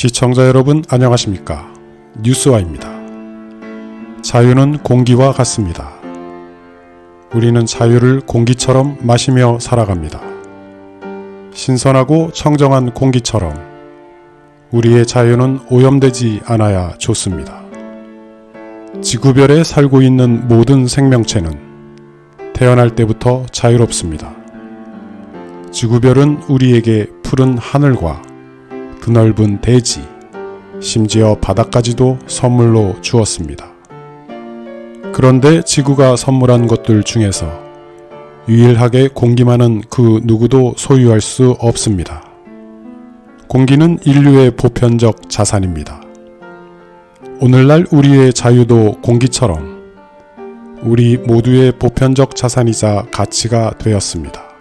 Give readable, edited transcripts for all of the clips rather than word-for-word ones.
시청자 여러분 안녕하십니까? 뉴스와입니다. 자유는 공기와 같습니다. 우리는 자유를 공기처럼 마시며 살아갑니다. 신선하고 청정한 공기처럼 우리의 자유는 오염되지 않아야 좋습니다. 지구별에 살고 있는 모든 생명체는 태어날 때부터 자유롭습니다. 지구별은 우리에게 푸른 하늘과 드넓은 대지, 심지어 바다까지도 선물로 주었습니다. 그런데 지구가 선물한 것들 중에서 유일하게 공기만은 그 누구도 소유할 수 없습니다. 공기는 인류의 보편적 자산입니다. 오늘날 우리의 자유도 공기처럼 우리 모두의 보편적 자산이자 가치가 되었습니다.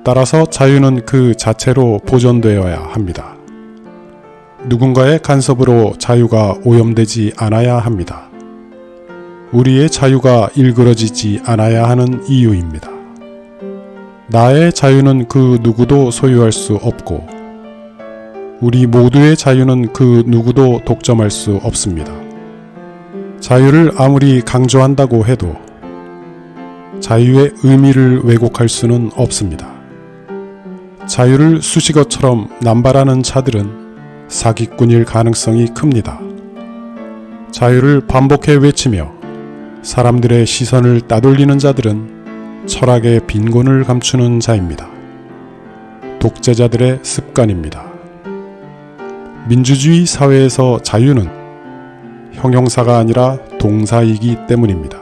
따라서 자유는 그 자체로 보존되어야 합니다. 누군가의 간섭으로 자유가 오염되지 않아야 합니다. 우리의 자유가 일그러지지 않아야 하는 이유입니다. 나의 자유는 그 누구도 소유할 수 없고 우리 모두의 자유는 그 누구도 독점할 수 없습니다. 자유를 아무리 강조한다고 해도 자유의 의미를 왜곡할 수는 없습니다. 자유를 수식어처럼 남발하는 자들은 사기꾼일 가능성이 큽니다. 자유를 반복해 외치며 사람들의 시선을 따돌리는 자들은 철학의 빈곤을 감추는 자입니다. 독재자들의 습관입니다. 민주주의 사회에서 자유는 형용사가 아니라 동사이기 때문입니다.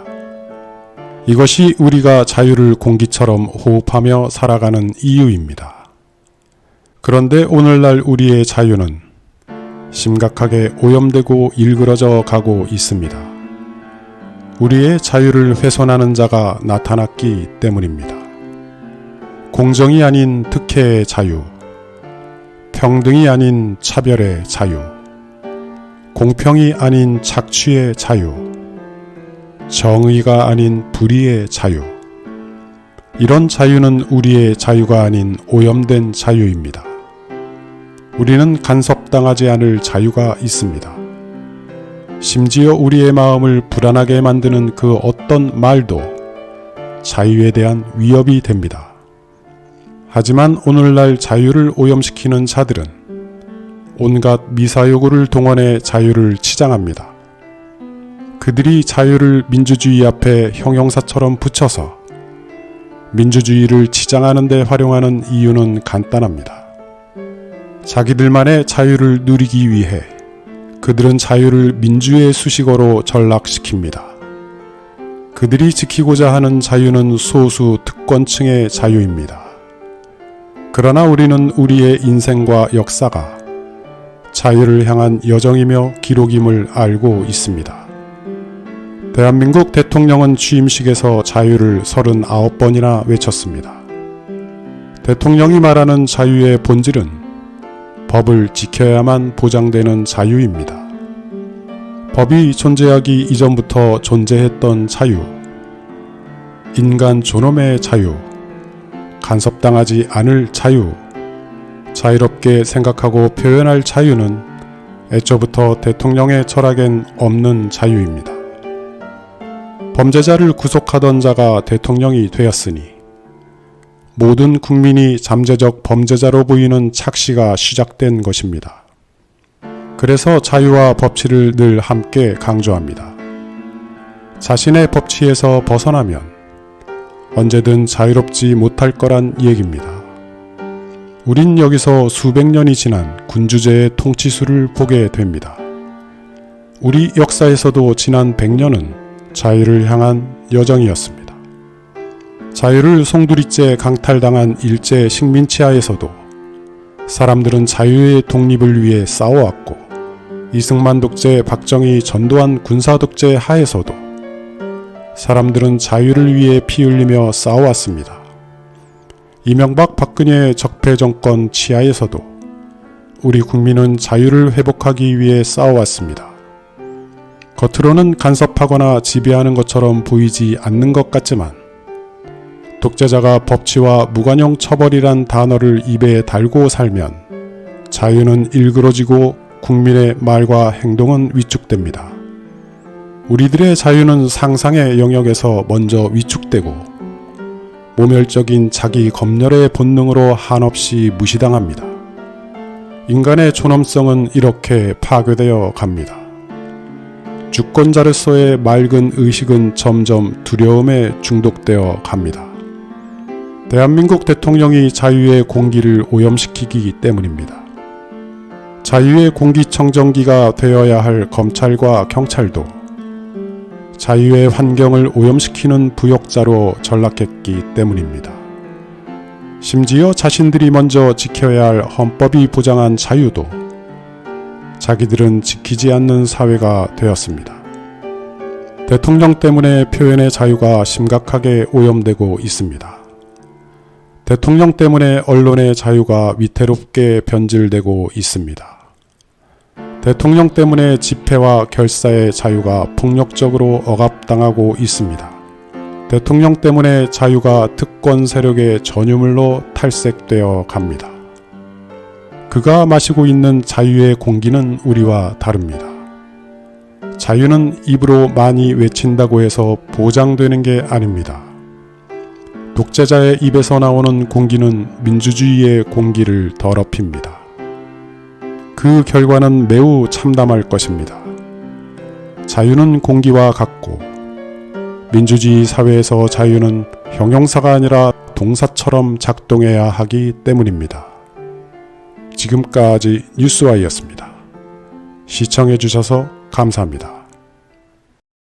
이것이 우리가 자유를 공기처럼 호흡하며 살아가는 이유입니다. 그런데 오늘날 우리의 자유는 심각하게 오염되고 일그러져 가고 있습니다. 우리의 자유를 훼손하는 자가 나타났기 때문입니다. 공정이 아닌 특혜의 자유, 평등이 아닌 차별의 자유, 공평이 아닌 착취의 자유, 정의가 아닌 불의의 자유. 이런 자유는 우리의 자유가 아닌 오염된 자유입니다. 우리는 간섭당하지 않을 자유가 있습니다. 심지어 우리의 마음을 불안하게 만드는 그 어떤 말도 자유에 대한 위협이 됩니다. 하지만 오늘날 자유를 오염시키는 자들은 온갖 미사여구를 동원해 자유를 치장합니다. 그들이 자유를 민주주의 앞에 형용사처럼 붙여서 민주주의를 치장하는 데 활용하는 이유는 간단합니다. 자기들만의 자유를 누리기 위해 그들은 자유를 민주의 수식어로 전락시킵니다. 그들이 지키고자 하는 자유는 소수 특권층의 자유입니다. 그러나 우리는 우리의 인생과 역사가 자유를 향한 여정이며 기록임을 알고 있습니다. 대한민국 대통령은 취임식에서 자유를 39번이나 외쳤습니다. 대통령이 말하는 자유의 본질은 법을 지켜야만 보장되는 자유입니다. 법이 존재하기 이전부터 존재했던 자유, 인간 존엄의 자유, 간섭당하지 않을 자유, 자유롭게 생각하고 표현할 자유는 애초부터 대통령의 철학엔 없는 자유입니다. 범죄자를 구속하던 자가 대통령이 되었으니 모든 국민이 잠재적 범죄자로 보이는 착시가 시작된 것입니다. 그래서 자유와 법치를 늘 함께 강조합니다. 자신의 법치에서 벗어나면 언제든 자유롭지 못할 거란 얘기입니다. 우린 여기서 수백 년이 지난 군주제의 통치수를 보게 됩니다. 우리 역사에서도 지난 100년은 자유를 향한 여정이었습니다. 자유를 송두리째 강탈당한 일제 식민치하에서도 사람들은 자유의 독립을 위해 싸워왔고 이승만 독재, 박정희, 전두환 군사독재 하에서도 사람들은 자유를 위해 피 흘리며 싸워왔습니다. 이명박 박근혜의 적폐정권 치하에서도 우리 국민은 자유를 회복하기 위해 싸워왔습니다. 겉으로는 간섭하거나 지배하는 것처럼 보이지 않는 것 같지만 독재자가 법치와 무관용 처벌이란 단어를 입에 달고 살면 자유는 일그러지고 국민의 말과 행동은 위축됩니다. 우리들의 자유는 상상의 영역에서 먼저 위축되고 모멸적인 자기 검열의 본능으로 한없이 무시당합니다. 인간의 존엄성은 이렇게 파괴되어 갑니다. 주권자로서의 맑은 의식은 점점 두려움에 중독되어 갑니다. 대한민국 대통령이 자유의 공기를 오염시키기 때문입니다. 자유의 공기청정기가 되어야 할 검찰과 경찰도 자유의 환경을 오염시키는 부역자로 전락했기 때문입니다. 심지어 자신들이 먼저 지켜야 할 헌법이 보장한 자유도 자기들은 지키지 않는 사회가 되었습니다. 대통령 때문에 표현의 자유가 심각하게 오염되고 있습니다. 대통령 때문에 언론의 자유가 위태롭게 변질되고 있습니다. 대통령 때문에 집회와 결사의 자유가 폭력적으로 억압당하고 있습니다. 대통령 때문에 자유가 특권 세력의 전유물로 탈색되어 갑니다. 그가 마시고 있는 자유의 공기는 우리와 다릅니다. 자유는 입으로 많이 외친다고 해서 보장되는 게 아닙니다. 독재자의 입에서 나오는 공기는 민주주의의 공기를 더럽힙니다. 그 결과는 매우 참담할 것입니다. 자유는 공기와 같고 민주주의 사회에서 자유는 형용사가 아니라 동사처럼 작동해야 하기 때문입니다. 지금까지 뉴스와이였습니다. 시청해 주셔서 감사합니다.